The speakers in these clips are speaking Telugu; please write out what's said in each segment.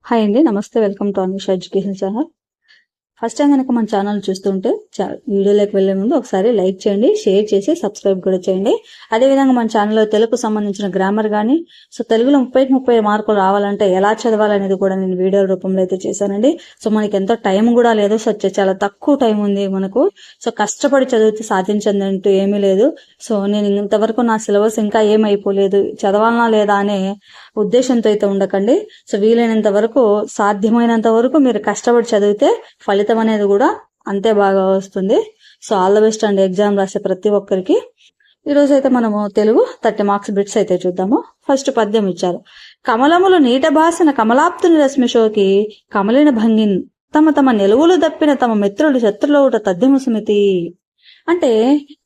హాయ్ అండి, నమస్తే. Welcome to Anvisha education channel. First time కనుక మన ఛానల్ చూస్తుంటే వీడియోలోకి వెళ్లే ముందు ఒకసారి లైక్ చేయండి, షేర్ చేసి సబ్స్క్రైబ్ కూడా చేయండి. అదేవిధంగా మన ఛానల్లో తెలుగుకు సంబంధించిన గ్రామర్ కానీ తెలుగులో 30 మార్కులు రావాలంటే ఎలా చదవాలనేది కూడా నేను వీడియో రూపంలో అయితే చేశానండి. సో మనకి ఎంతో టైం కూడా లేదు, సో చాలా తక్కువ టైం ఉంది మనకు. సో కష్టపడి చదివితే సాధించదంటూ ఏమీ లేదు. సో నేను ఇంతవరకు నా సిలబస్ ఇంకా ఏమైపోలేదు, చదవాలనా లేదా అనే ఉద్దేశంతో అయితే ఉండకండి. సో వీలైనంత వరకు, సాధ్యమైనంత వరకు మీరు కష్టపడి చదివితే ఫలితం అనేది కూడా అంతే బాగా వస్తుంది. సో ఆల్ ద బెస్ట్ అండి ఎగ్జామ్ రాసే ప్రతి ఒక్కరికి. ఈ రోజు అయితే మనము తెలుగు 30 మార్క్స్ బిట్స్ అయితే చూద్దాము. ఫస్ట్ పద్యం ఇచ్చారు. కమలములు నీట బాసిన కమలాప్తుని రశ్మిశోకి కమలిన భంగిన్ తమ తమ నిలువులు దప్పిన తమ మిత్రులు శత్రులౌట తద్యము సుమితి. అంటే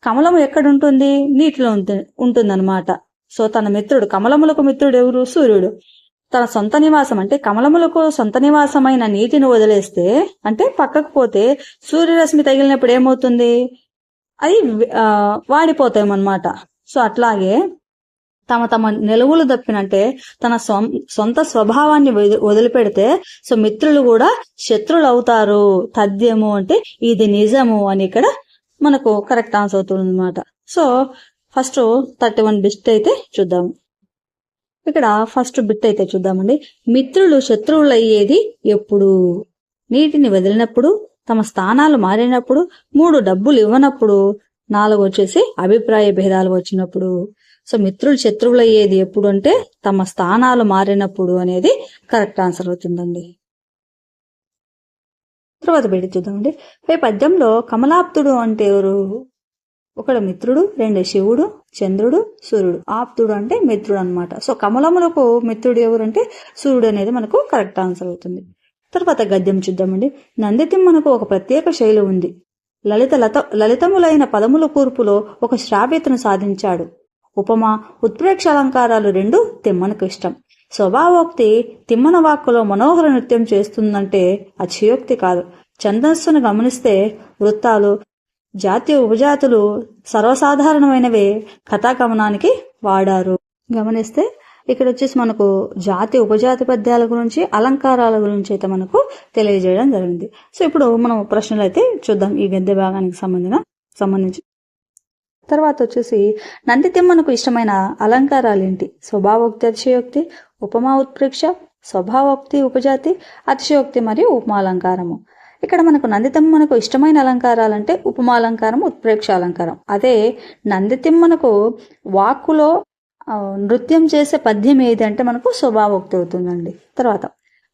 కమలము ఎక్కడుంటుంది? నీటిలో ఉంటుందన్నమాట. సో తన మిత్రుడు, కమలములకు మిత్రుడు ఎవరు? సూర్యుడు. తన సొంత నివాసం అంటే కమలములకు సొంత నివాసమైన నీటిని వదిలేస్తే, అంటే పక్కకు పోతే సూర్యరశ్మి తగిలినప్పుడు ఏమవుతుంది? అది వాడిపోతాయన్నమాట. సో అట్లాగే తమ తమ నిలువులు దప్పినంటే తన సొంత స్వభావాన్ని వదిలిపెడితే సో మిత్రులు కూడా శత్రులు అవుతారు. తథ్యము అంటే ఇది నిజము అని ఇక్కడ మనకు కరెక్ట్ ఆన్సర్ అవుతుంది అనమాట. సో ఫస్ట్ 31 బిట్ అయితే చూద్దాము. ఇక్కడ ఫస్ట్ బిట్ అయితే చూద్దామండి. మిత్రులు శత్రువులు అయ్యేది ఎప్పుడు? నీటిని వదిలినప్పుడు, తమ స్థానాలు మారినప్పుడు, 3 డబ్బులు ఇవ్వనప్పుడు, 4 వచ్చేసి అభిప్రాయ భేదాలు వచ్చినప్పుడు. సో మిత్రులు శత్రువులు అయ్యేది ఎప్పుడు అంటే తమ స్థానాలు మారినప్పుడు అనేది కరెక్ట్ ఆన్సర్ అవుతుందండి. తర్వాత బిట్ చూద్దామండి. పై పద్యంలో కమలాప్తుడు అంటే ఎవరు? ఒకడు మిత్రుడు, 2 శివుడు, చంద్రుడు, సూర్యుడు. ఆప్తుడు అంటే మిత్రుడు అనమాట. సో కమలములకు మిత్రుడు ఎవరు అంటే సూర్యుడు అనేది మనకు కరెక్ట్ ఆన్సర్ అవుతుంది. తర్వాత గద్యం చూద్దామండి. నందితిమ్మనకు ఒక ప్రత్యేక శైలి ఉంది. లలితములైన పదముల కూర్పులో ఒక శ్రావ్యతను సాధించాడు. ఉపమా, ఉత్ప్రేక్ష అలంకారాలు 2 తిమ్మనకు ఇష్టం. స్వభావోక్తి తిమ్మన వాక్కులో మనోహర నృత్యం చేస్తుందంటే అతిశయోక్తి కాదు. ఛందస్సును గమనిస్తే వృత్తాలు, జాతీయ ఉపజాతులు సర్వసాధారణమైనవే కథాగమనానికి వాడారు. గమనిస్తే ఇక్కడ వచ్చేసి మనకు జాతి ఉపజాతి పద్యాల గురించి, అలంకారాల గురించి అయితే మనకు తెలియజేయడం జరిగింది. సో ఇప్పుడు మనం ప్రశ్నలు అయితే చూద్దాం ఈ గద్య భాగానికి సంబంధించి. తర్వాత వచ్చేసి నందితిమ్మనకు ఇష్టమైన అలంకారాలు ఏంటి? స్వభావోక్తి, అతిశయోక్తి, ఉపమా, ఉత్ప్రేక్ష, స్వభావోక్తి, ఉపజాతి, అతిశయోక్తి మరియు ఉపమాలంకారము. ఇక్కడ మనకు నందితిమ్మనకు ఇష్టమైన అలంకారాలంటే ఉపమాలంకారం, ఉత్ప్రేక్ష అలంకారం. అదే నందితిమ్మనకు వాక్కులో నృత్యం చేసే పద్యం ఏది అంటే మనకు స్వభావోక్తి అవుతుందండి. తర్వాత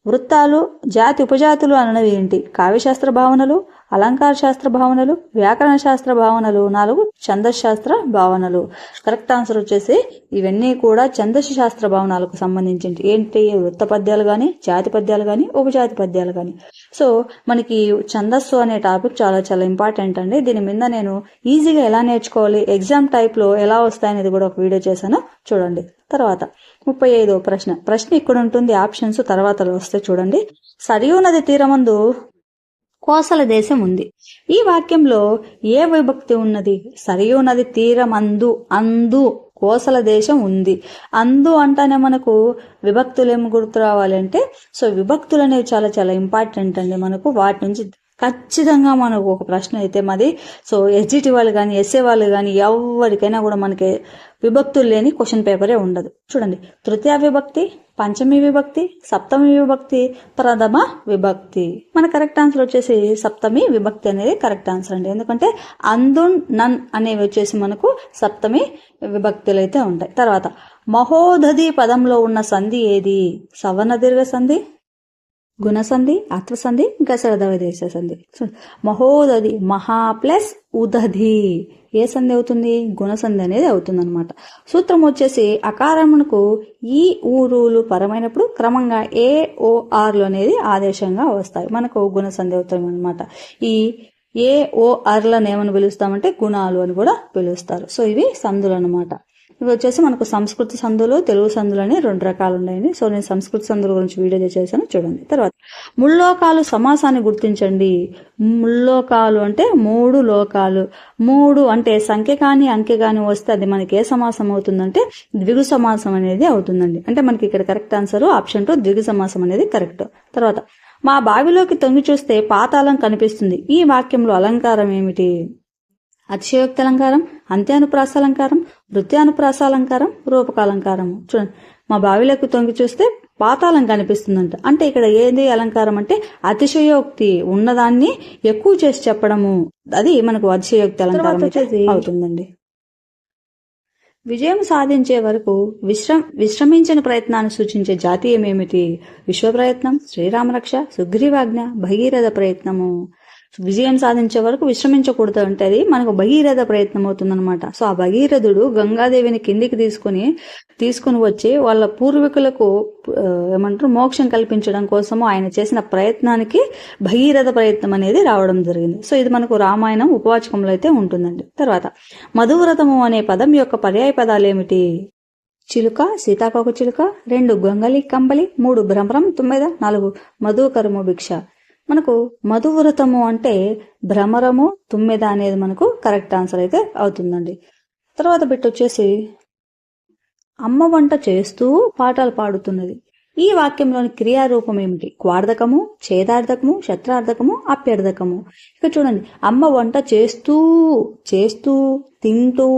వృత్తాలు, జాతి ఉపజాతులు అన్నవి ఏంటి? కావ్యశాస్త్ర భావనలు, అలంకార శాస్త్ర భావనలు, వ్యాకరణ శాస్త్ర భావనలు, 4 ఛందస్ శాస్త్ర భావనలు. కరెక్ట్ ఆన్సర్ వచ్చేసి ఇవన్నీ కూడా ఛందస్ శాస్త్ర భావనాలకు సంబంధించి ఏంటి? వృత్త పద్యాలు కానీ, జాతి పద్యాలు కానీ, ఉపజాతి పద్యాలు కానీ. సో మనకి ఛందస్సు అనే టాపిక్ చాలా చాలా ఇంపార్టెంట్ అండి. దీని మీద నేను ఈజీగా ఎలా నేర్చుకోవాలి, ఎగ్జామ్ టైప్లో ఎలా వస్తాయనేది కూడా ఒక వీడియో చేశాను, చూడండి. తర్వాత 35వ ప్రశ్న ఇక్కడ ఉంటుంది, ఆప్షన్స్ తర్వాత వస్తే చూడండి. సరియు నది తీరమందు కోసల దేశం ఉంది. ఈ వాక్యంలో ఏ విభక్తి ఉన్నది? సరియు నది తీరమందు, అందు కోసల దేశం ఉంది. అందు అంటానే మనకు విభక్తులు ఏమి గుర్తు రావాలి అంటే, సో విభక్తులు అనేవి చాలా చాలా ఇంపార్టెంట్ అండి మనకు. వాటి నుంచి ఖచ్చితంగా మనకు ఒక ప్రశ్న అయితే మాది. సో ఎస్జిటి వాళ్ళు కానీ, ఎస్ఏ వాళ్ళు కానీ ఎవరికైనా కూడా మనకి విభక్తులు లేని క్వశ్చన్ పేపరే ఉండదు. చూడండి, తృతీయ విభక్తి, పంచమి విభక్తి, సప్తమి విభక్తి, ప్రథమ విభక్తి. మన కరెక్ట్ ఆన్సర్ వచ్చేసి సప్తమి విభక్తి అనేది కరెక్ట్ ఆన్సర్ అండి. ఎందుకంటే అందున్, నన్ అనేవి వచ్చేసి మనకు సప్తమి విభక్తులు అయితే ఉంటాయి. తర్వాత మహోదధి పదంలో ఉన్న సంధి ఏది? సవర్ణ దీర్ఘ సంధి, గుణసంధి, అత్వసంధి, గసరదవదేశ సంధి. మహోదధి, మహా ప్లస్ ఉదధి ఏ సంధి అవుతుంది? గుణసంధి అనేది అవుతుంది అనమాట. సూత్రం వచ్చేసి అకారమునకు ఈ ఊరులు పరమైనప్పుడు క్రమంగా ఏ ఓ ఆర్లు అనేది ఆదేశంగా వస్తాయి, మనకు గుణసంధి అవుతాయి అనమాట. ఈ ఏ ఓ ఆర్లను ఏమని పిలుస్తామంటే గుణాలు అని కూడా పిలుస్తారు. సో ఇవి సంధులు అనమాట. ఇవి వచ్చేసి మనకు సంస్కృత సందులు, తెలుగు సందులు అని 2 రకాలు ఉన్నాయండి. సో నేను సంస్కృత సందుల గురించి వీడియో చేశాను, చూడండి. తర్వాత ముల్లోకాలు సమాసాన్ని గుర్తించండి. ముల్లోకాలు అంటే 3 లోకాలు. 3 అంటే సంఖ్య కానీ అంకె కానీ వస్తే అది మనకి ఏ సమాసం అవుతుందంటే ద్విగు సమాసం అనేది అవుతుందండి. అంటే మనకి ఇక్కడ కరెక్ట్ ఆన్సర్ ఆప్షన్ 2 ద్విగు సమాసం అనేది కరెక్ట్. తర్వాత మా బావిలోకి తొంగి చూస్తే పాతాళం కనిపిస్తుంది. ఈ వాక్యంలో అలంకారం ఏమిటి? అతిశయోక్తి అలంకారం, అంత్యానుప్రాస అలంకారం, వృత్యానుప్రాస అలంకారం, రూపకాలంకారం. చూడండి, మా బావిలోకి తొంగి చూస్తే పాతాళం కనిపిస్తుందంట. అంటే ఇక్కడ ఏది అలంకారం అంటే అతిశయోక్తి, ఉన్నదాన్ని ఎక్కువ చేసి చెప్పడము, అది మనకు అతిశయోక్తి అలంకారం అవుతుందండి. విజయం సాధించే వరకు విశ్రమించిన ప్రయత్నాన్ని సూచించే జాతీయం ఏమిటి? విశ్వ ప్రయత్నం, శ్రీరామరక్ష, సుగ్రీవాజ్ఞ, భగీరథ ప్రయత్నము. విజయం సాధించే వరకు విశ్రమించకూడదు అంటే అది మనకు భగీరథ ప్రయత్నం అవుతుందన్నమాట. సో ఆ భగీరథుడు గంగాదేవిని కిందికి తీసుకుని వచ్చి వాళ్ళ పూర్వీకులకు ఏమంటారు మోక్షం కల్పించడం కోసము ఆయన చేసిన ప్రయత్నానికి భగీరథ ప్రయత్నం అనేది రావడం జరిగింది. సో ఇది మనకు రామాయణం ఉపవాచకంలో అయితే ఉంటుందండి. తర్వాత మధువ్రతము అనే పదం యొక్క పర్యాయ పదాలు ఏమిటి? చిలుక, సీతాకోక చిలుక, 2 గొంగలి కంబలి, 3 భ్రమరం తుమ్మెద, 4 మధుకరము భిక్ష. మనకు మధువ్రతము అంటే భ్రమరము, తుమ్మెద అనేది మనకు కరెక్ట్ ఆన్సర్ అయితే అవుతుందండి. తర్వాత బిట్ వచ్చేసి అమ్మ వంట చేస్తూ పాటలు పాడుతున్నది. ఈ వాక్యంలోని క్రియారూపం ఏమిటి? క్వార్థకము, ఛేదార్థకము, శత్రార్థకము, అప్యర్థకము. ఇక చూడండి, అమ్మ వంట చేస్తూ తింటూ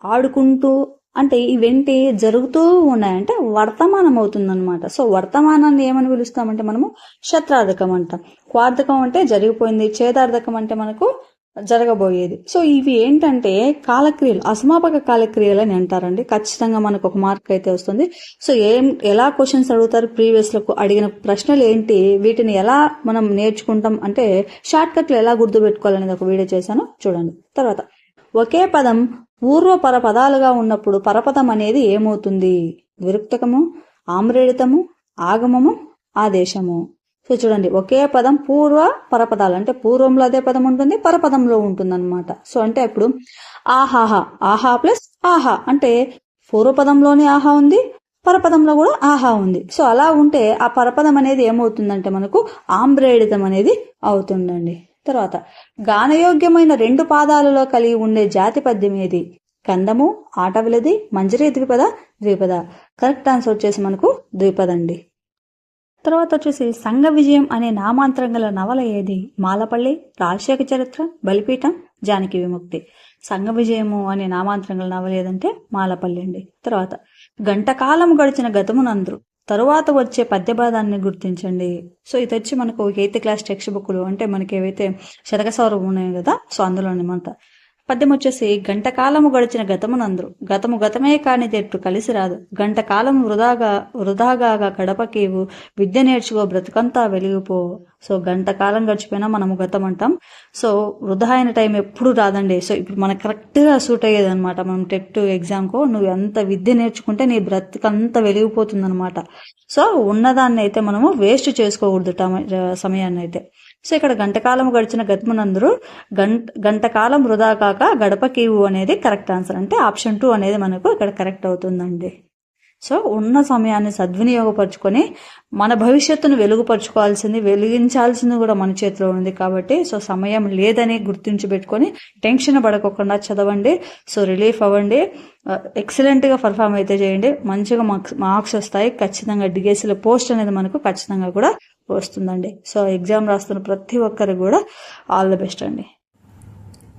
ఆడుకుంటూ అంటే ఇవేంటి జరుగుతూ ఉన్నాయంటే వర్తమానం అవుతుందన్నమాట. సో వర్తమానాన్ని ఏమని పిలుస్తామంటే మనము శత్రార్థకం అంటాం. క్వార్థకం అంటే జరిగిపోయింది, ఛేదార్థకం అంటే మనకు జరగబోయేది. సో ఇవి ఏంటంటే కాలక్రియలు, అసమాపక కాలక్రియలు అని అంటారండి. ఖచ్చితంగా మనకు ఒక మార్క్ అయితే వస్తుంది. సో ఎలా క్వశ్చన్స్ అడుగుతారు, ప్రీవియస్ లో అడిగిన ప్రశ్నలు ఏంటి, వీటిని ఎలా మనం నేర్చుకుంటాం అంటే షార్ట్ కట్లు ఎలా గుర్తుపెట్టుకోవాలనేది ఒక వీడియో చేశాను, చూడండి. తర్వాత ఒకే పదం పూర్వ పరపదాలుగా ఉన్నప్పుడు పరపదం అనేది ఏమవుతుంది? విరుక్తకము, ఆమ్రేడితము, ఆగమము, ఆదేశము. సో చూడండి, ఒకే పదం పూర్వ పరపదాలు అంటే పూర్వంలో అదే పదం ఉంటుంది, పరపదంలో ఉంటుంది అనమాట. సో అంటే ఇప్పుడు ఆహాహా, ఆహా ప్లస్ ఆహా అంటే పూర్వపదంలోనే ఆహా ఉంది, పరపదంలో కూడా ఆహా ఉంది. సో అలా ఉంటే ఆ పరపదం అనేది ఏమవుతుందంటే మనకు ఆమ్రేడితం అనేది అవుతుందండి. తర్వాత గానయోగ్యమైన 2 పాదాలలో కలిగి ఉండే జాతి పద్యం ఏది? కందము, ఆటవిలది, మంజరి ద్విపద. కరెక్ట్ ఆన్సర్ వచ్చేసి మనకు ద్విపద అండి. తర్వాత వచ్చేసి సంఘ విజయం అనే నామాంతరం గల నవల ఏది? మాలపల్లి, రాజశేఖర చరిత్ర, బలిపీఠం, జానకి విముక్తి. సంఘ విజయము అనే నామాంతరం గల నవల ఏదంటే మాలపల్లి అండి. తర్వాత గంట కాలం గడిచిన గతమునందరు తరువాత వచ్చే పద్యభాదాన్ని గుర్తించండి. సో ఇది వచ్చి మనకు 8th క్లాస్ టెక్స్ట్ బుక్లు అంటే మనకి ఏవైతే శతకసౌరం ఉన్నాయి కదా, సో అందులోనే మనత పద్యం వచ్చేసి గంట కాలము గడిచిన గతమునందరు గతమే కాని తెట్టు కలిసి రాదు, గంట కాలం వృధాగా కడపకేవు, విద్య నేర్చుకో బ్రతుకంతా వెలిగిపో. సో గంట కాలం గడిచిపోయినా మనము గతం అంటాం. సో వృధా అయిన టైం ఎప్పుడు రాదండి. సో ఇప్పుడు మనకు కరెక్ట్గా సూట్ అయ్యేది అనమాట. మనం టెట్ ఎగ్జామ్కో నువ్వు ఎంత విద్య నేర్చుకుంటే నీ బ్రతుకంతా వెలిగిపోతుంది అనమాట. సో ఉన్నదాన్ని అయితే మనము వేస్ట్ చేసుకోకూడదు సమయాన్ని అయితే. సో ఇక్కడ గంటకాలం గడిచిన గతమునందరూ గంటకాలం వృధా కాక గడపకీవు అనేది కరెక్ట్ ఆన్సర్. అంటే ఆప్షన్ 2 అనేది మనకు ఇక్కడ కరెక్ట్ అవుతుందండి. సో ఉన్న సమయాన్ని సద్వినియోగపరచుకొని మన భవిష్యత్తును వెలిగించాల్సింది కూడా మన చేతిలో ఉంది కాబట్టి సో సమయం లేదని గుర్తించి పెట్టుకొని టెన్షన్ పడకుండా చదవండి. సో రిలీఫ్ అవ్వండి, ఎక్సలెంట్గా పర్ఫామ్ అయితే చేయండి, మంచిగా మార్క్స్ వస్తాయి. ఖచ్చితంగా డిఎస్సీలో పోస్ట్ అనేది మనకు ఖచ్చితంగా కూడా వస్తుందండి. సో ఎగ్జామ్ రాస్తున్న ప్రతి ఒక్కరికి కూడా ఆల్ ది బెస్ట్ అండి.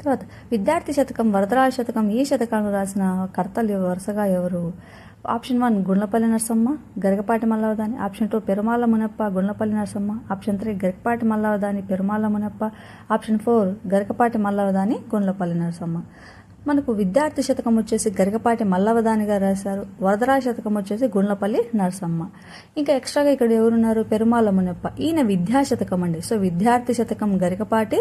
తర్వాత విద్యార్థి శతకం, వరదరాజ శతకం, ఈ శతకాలను రాసిన కర్తలు వరుసగా ఎవరు? Option 1 Gundlapalli Narasamma, Garikapati Mallavadhani. Option 2 Perumalla Munappa, Gundlapalli Narasamma. Option 3 Garikapati Mallavadhani, Perumalla Munappa. Option 4 Garikapati Mallavadhani, Gundlapalli Narasamma. మనకు విద్యార్థి శతకం వచ్చేసి గరికపాటి మల్లవదాని గారు రాశారు. వరదరాజ శతకం వచ్చేసి గుండ్లపల్లి నరసమ్మ. ఇంకా ఎక్స్ట్రాగా ఇక్కడ ఎవరున్నారు? పెరుమాళ్ళ మునప్ప. ఈయన విద్యాశతకం అండి. సో విద్యార్థి శతకం గరికపాటి,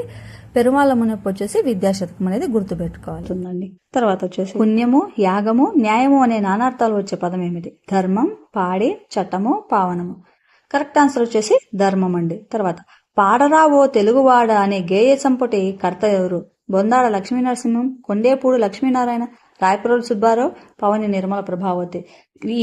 పెరుమాళ్ళ మునప్ప వచ్చేసి విద్యాశతకం అనేది గుర్తుపెట్టుకోవాల్సిందండి. తర్వాత వచ్చేసి పుణ్యము, యాగము, న్యాయము అనే నానార్థాలు వచ్చే పదం ఏమిటి? ధర్మం, పాడి, చట్టము, పావనము. కరెక్ట్ ఆన్సర్ వచ్చేసి ధర్మం అండి. తర్వాత పాడరా ఓ తెలుగువాడ అనే గేయ సంపుటి కర్త ఎవరు? బొందాడ లక్ష్మీనరసింహం, కొండేపూడి లక్ష్మీనారాయణ, రాయపురం సుబ్బారావు, పవని నిర్మల ప్రభావతి.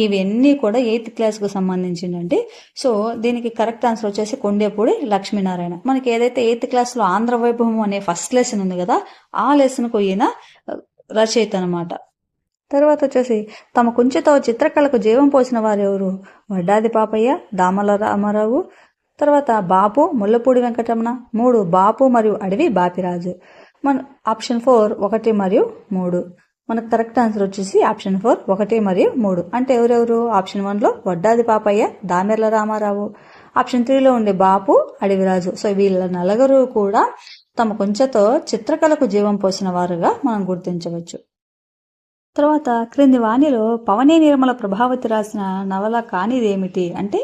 ఇవన్నీ కూడా 8th క్లాస్కు సంబంధించిందండి. సో దీనికి కరెక్ట్ ఆన్సర్ వచ్చేసి కొండేపూడి లక్ష్మీనారాయణ. మనకి ఏదైతే 8th క్లాస్లో ఆంధ్ర వైభవం అనే ఫస్ట్ లెసన్ ఉంది కదా, ఆ లెసన్కు ఈయన రచయిత అనమాట. తర్వాత వచ్చేసి తమ కుంచెతో చిత్రకళకు జీవం పోసిన వారు ఎవరు? వడ్డాది పాపయ్య, దామల రామారావు. తర్వాత బాపు, ముల్లపూడి వెంకటరమణ. 3 బాపు మరియు అడవి బాపిరాజు. మన ఆప్షన్ 4 1 మరియు 3. మనకు కరెక్ట్ ఆన్సర్ వచ్చేసి ఆప్షన్ 4 1 మరియు 3. అంటే ఎవరెవరు? ఆప్షన్ 1లో వడ్డాది పాపయ్య, దామెర్ల రామారావు. ఆప్షన్ 3లో ఉండే బాపు, అడవిరాజు. సో వీళ్ళ నలుగురు కూడా తమ కుంచెతో చిత్రకళకు జీవం పోసిన వారుగా మనం గుర్తించవచ్చు. తర్వాత క్రింది వాణిలో పవని నిర్మల ప్రభావతి రాసిన నవల కానిదేమిటి అంటే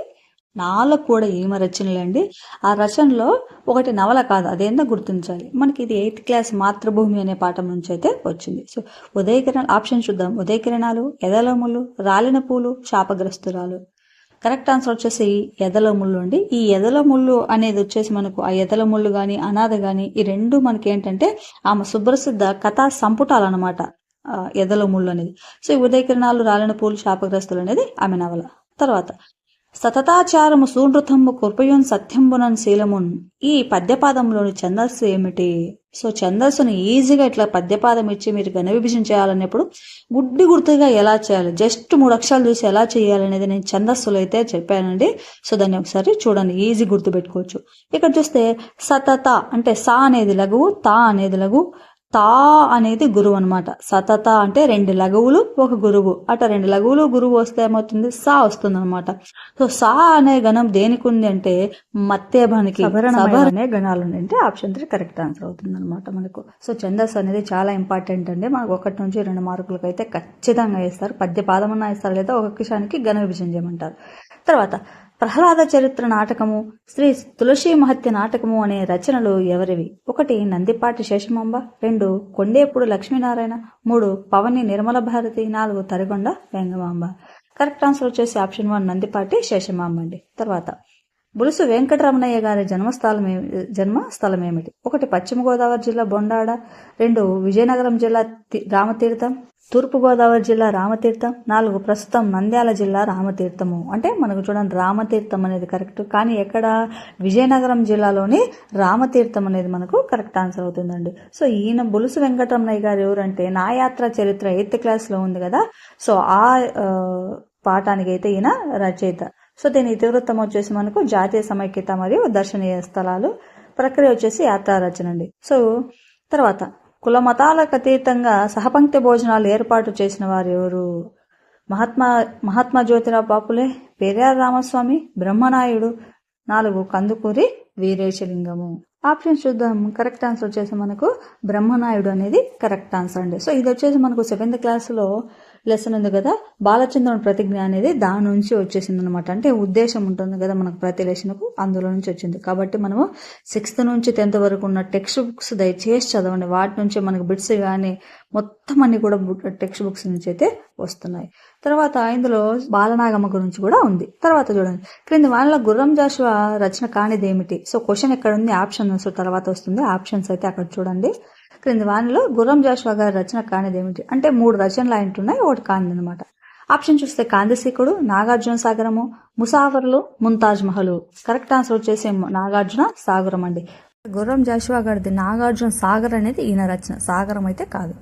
4 కూడా ఈమె రచనలండి. ఆ రచనలో ఒకటి నవల కాదు, అదేందో గుర్తించాలి. మనకి ఇది 8th క్లాస్ మాతృభూమి అనే పాఠం నుంచి అయితే వచ్చింది. సో ఉదయకిరణాలు ఆప్షన్ చూద్దాం. ఉదయకిరణాలు, ఎదలములు, రాలిన పూలు, శాపగ్రస్తురాలు. కరెక్ట్ ఆన్సర్ వచ్చేసి ఎదలముళ్ళు అండి. ఈ ఎదలముళ్ళు అనేది వచ్చేసి మనకు ఆ ఎదలముళ్ళు కానీ అనాథ కానీ ఈ రెండు మనకి ఏంటంటే ఆమె సుప్రసిద్ధ కథా సంపుటాలన్నమాట. ఎదలముళ్ళు అనేది. సో ఈ ఉదయకిరణాలు, రాలిన పూలు, శాపగ్రస్తులు అనేది ఆమె నవల. తర్వాత సతతాచారము సూనృతము కృపయున్ సత్యంబునన్ శీలమున్. ఈ పద్యపాదంలోని ఛందస్సు ఏమిటి? సో ఛందస్సును ఈజీగా ఇట్లా పద్యపాదం ఇచ్చి మీరు ఘన విభజన చేయాలన్నప్పుడు గుర్తుగా ఎలా చేయాలి, జస్ట్ 3 అక్షరాలు చూసి ఎలా చేయాలనేది నేను ఛందస్సులో అయితే చెప్పానండి. సో దాన్ని ఒకసారి చూడండి, ఈజీ గుర్తు పెట్టుకోవచ్చు. ఇక్కడ చూస్తే సతత అంటే సా అనేది లఘువు, తా అనేది లఘువు, తా అనేది గురువు అనమాట. సతత అంటే 2 లఘువులు 1 గురువు. అట 2 లఘువులు గురువు వస్తే ఏమవుతుంది? సా వస్తుంది అనమాట. సో సా అనే గణం దేనికి ఉంది అంటే మత్తేభానికి అనే గణాలు అంటే ఆప్షన్ 3 కరెక్ట్ ఆన్సర్ అవుతుంది అనమాట మనకు. సో ఛందస్సు అనేది చాలా ఇంపార్టెంట్ అండి. మనకు 1 నుంచి 2 మార్కులకు అయితే ఖచ్చితంగా వేస్తారు. పద్యపాదమన్నా ఇస్తారు, లేదా ఒక క్షానికి ఘన విభజన చేయమంటారు. తర్వాత ప్రహ్లాద చరిత్ర నాటకము, శ్రీ తులసి మహత్య నాటకము అనే రచనలు ఎవరివి? 1 నందిపాటి శేషమాంబ, 2 కొండేపూడి లక్ష్మీనారాయణ, 3 పవని నిర్మల భారతి, 4 తరిగొండ వెంగమాంబ. కరెక్ట్ ఆన్సర్ వచ్చేసి ఆప్షన్ 1 నందిపాటి శేషమాంబ అండి. తర్వాత బులుసు వెంకటరమణయ్య గారి జన్మస్థలం ఏమిటి? 1 పశ్చిమ గోదావరి జిల్లా బొండాడ, 2 విజయనగరం జిల్లా రామతీర్థం, తూర్పు గోదావరి జిల్లా రామతీర్థం, 4 ప్రస్తుతం నంద్యాల జిల్లా రామతీర్థము. అంటే మనకు చూడండి రామతీర్థం అనేది కరెక్ట్, కానీ ఎక్కడ? విజయనగరం జిల్లాలోని రామతీర్థం అనేది మనకు కరెక్ట్ ఆన్సర్ అవుతుందండి. సో ఈయన బులుసు వెంకటరమణయ్య గారు ఎవరంటే నా యాత్ర చరిత్ర 8th క్లాస్లో ఉంది కదా, సో ఆ పాఠానికి అయితే ఈయన రచయిత. సో దీని ఇతివృత్తం వచ్చేసి మనకు జాతీయ సమైక్యత మరియు దర్శనీయ స్థలాలు. ప్రక్రియ వచ్చేసి యాత్రా రచన అండి. సో తర్వాత కుల మతాలకు అతీతంగా సహపంక్తి భోజనాలు ఏర్పాటు చేసిన వారు ఎవరు? మహాత్మా జ్యోతిరావు బాపులే, పెరియార్ రామస్వామి, బ్రహ్మనాయుడు, 4 కందుకూరి వీరేశలింగము. ఆప్షన్ చూద్దాం. కరెక్ట్ ఆన్సర్ వచ్చేసి మనకు బ్రహ్మనాయుడు అనేది కరెక్ట్ ఆన్సర్ అండి. సో ఇది వచ్చేసి మనకు 7th క్లాస్లో లెసన్ ఉంది కదా, బాలచంద్రుని ప్రతిజ్ఞ అనేది దాని నుంచి వచ్చేసింది అనమాట. అంటే ఉద్దేశం ఉంటుంది కదా మనకు ప్రతి లెసన్కు, అందులో నుంచి వచ్చింది. కాబట్టి మనము 6th నుంచి 10th వరకు ఉన్న టెక్స్ట్ బుక్స్ దయచేసి చదవండి. వాటి నుంచి మనకు బిట్స్ కానీ మొత్తం అన్ని కూడా టెక్స్ట్ బుక్స్ నుంచి అయితే వస్తున్నాయి. తర్వాత ఇందులో బాలనాగమ్మ గురించి కూడా ఉంది. తర్వాత చూడండి, క్రింది వాళ్ళ గుర్రం జాషువా రచన కానిదేమిటి? సో క్వశ్చన్ ఎక్కడ ఉంది, ఆప్షన్ తర్వాత వస్తుంది. ఆప్షన్స్ అయితే అక్కడ చూడండి. క్రింది వానిలో గుర్రం జాషువా గారి రచన కానిదేమిటి అంటే 3 రచనలు ఆయనటున్నాయి, 1 కానిది అనమాట. ఆప్షన్ చూస్తే కాందిశీకుడు, నాగార్జున సాగరము, ముసాఫర్లు, ముంతాజ్ మహల్. కరెక్ట్ ఆన్సర్ వచ్చేసి నాగార్జున సాగరం అండి. గుర్రం జాషువా గారిది నాగార్జున సాగర్ అనేది ఈయన రచన, సాగరం అయితే కాదు.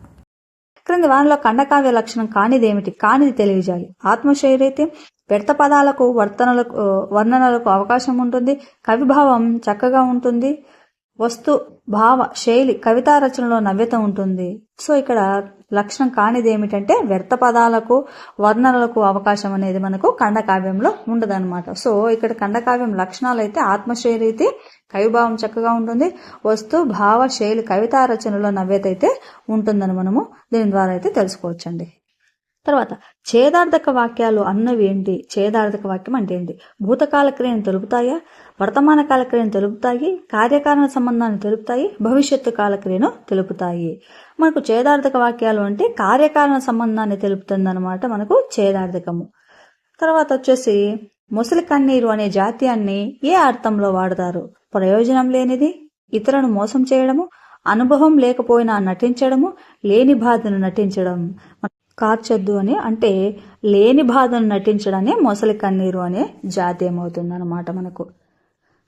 క్రింది వానిలో ఖండకావ్య లక్షణం కానిదేమిటి? కానిది తెలియజేయాలి. ఆత్మశైరైతే వ్యర్థ పదాలకు వర్ణనలకు అవకాశం ఉంటుంది, కవిభావం చక్కగా ఉంటుంది, వస్తు భావ శైలి కవితా రచనలో నవ్యత ఉంటుంది. సో ఇక్కడ లక్షణం కానిది ఏమిటంటే వ్యర్థ పదాలకు వర్ణనలకు అవకాశం అనేది మనకు ఖండకావ్యంలో ఉండదన్నమాట. సో ఇక్కడ ఖండకావ్యం లక్షణాలు అయితే ఆత్మశైలి, కవిభావం చక్కగా ఉంటుంది, వస్తు భావ శైలి కవితా రచనలో నవ్యత అయితే ఉంటుందని మనము దీని ద్వారా అయితే తెలుసుకోవచ్చండి. తర్వాత ఛేదార్థక వాక్యాలు అన్నవి ఏంటి? ఛేదార్థక వాక్యం అంటే ఏంటి? భూతకాల క్రియను తెలుపుతాయా, వర్తమాన కాల క్రియను తెలుపుతాయి, కార్యకారణ సంబంధాన్ని తెలుపుతాయి, భవిష్యత్తు కాల క్రియను తెలుపుతాయి. మనకు ఛేదార్థక వాక్యాలు అంటే కార్యకారణ సంబంధాన్ని తెలుపుతుంది అనమాట మనకు ఛేదార్థకము. తర్వాత వచ్చేసి ముసలి కన్నీరు అనే జాత్యాన్ని ఏ అర్థంలో వాడతారు? ప్రయోజనం లేనిది, ఇతరులను మోసం చేయడము, అనుభవం లేకపోయినా నటించడము, లేని బాధను నటించడం కార్చొద్దు అని, అంటే లేని బాధను నటించడాన్ని మొసలి కన్నీరు అనే జాతీయం అవుతుంది అన్నమాట మనకు.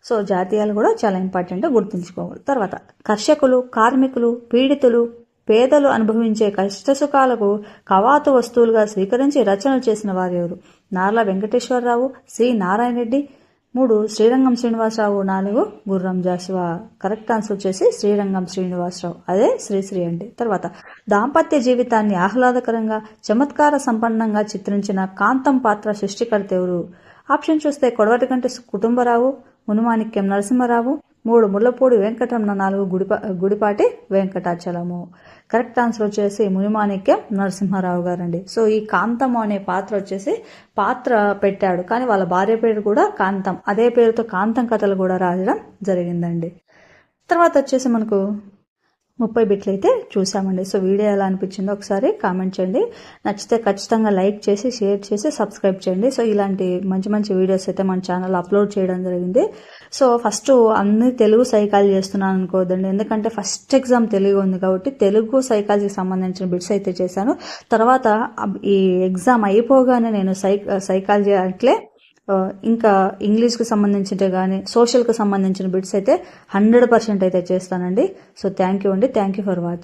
సో జాతీయాలు కూడా చాలా ఇంపార్టెంట్, గుర్తుంచుకోవాలి. తర్వాత కర్షకులు, కార్మికులు, పీడితులు, పేదలు అనుభవించే కష్టసుఖాలకు కవాతు వస్తువులుగా స్వీకరించి రచనలు చేసిన వారు ఎవరు? Narla Venkateswararao, C Narayana Reddy. 3 Srirangam Srinivasarao. 4 Gurram Jashuva. Correct answer వచ్చేసి శ్రీరంగం శ్రీనివాసరావు, అదే శ్రీశ్రీ అండి. తర్వాత దాంపత్య జీవితాన్ని ఆహ్లాదకరంగా, చమత్కార సంపన్నంగా చిత్రించిన కాంతం పాత్ర సృష్టికర్త ఎవరు? ఆప్షన్ చూస్తే కొడవటిగంటి కుటుంబరావు, మునుమాణిక్యం నరసింహారావు. 3 ముళ్ళపూడి వెంకటరమణ. 4 గుడిపాటి వెంకటాచలము. కరెక్ట్ ఆన్సర్ వచ్చేసి మునిమాణిక్యం నరసింహారావు గారండి. సో ఈ కాంతము అనే పాత్ర వచ్చేసి పాత్ర పెట్టాడు, కానీ వాళ్ళ భార్య పేరు కూడా కాంతం, అదే పేరుతో కాంతం కథలు కూడా రాయడం జరిగిందండి. తర్వాత వచ్చేసి మనకు 30 బిట్లు అయితే చూసామండి. సో వీడియో ఎలా అనిపించిందో ఒకసారి కామెంట్ చేయండి. నచ్చితే ఖచ్చితంగా లైక్ చేసి, షేర్ చేసి, సబ్స్క్రైబ్ చేయండి. సో ఇలాంటి మంచి మంచి వీడియోస్ అయితే మన ఛానల్ అప్లోడ్ చేయడం జరిగింది. సో ఫస్ట్ అన్ని తెలుగు సైకాలజీ చేస్తున్నాను అనుకోవద్దండి, ఎందుకంటే ఫస్ట్ ఎగ్జామ్ తెలుగు ఉంది కాబట్టి తెలుగు సైకాలజీకి సంబంధించిన బిట్స్ అయితే చేశాను. తర్వాత ఈ ఎగ్జామ్ అయిపోగానే నేను సైకాలజీ అట్లే ఇంకా ఇంగ్లీష్కి సంబంధించిన కానీ సోషల్కి సంబంధించిన బిట్స్ అయితే 100% అయితే చేస్తానండి. సో థ్యాంక్ యూ అండి. Thank you for watching.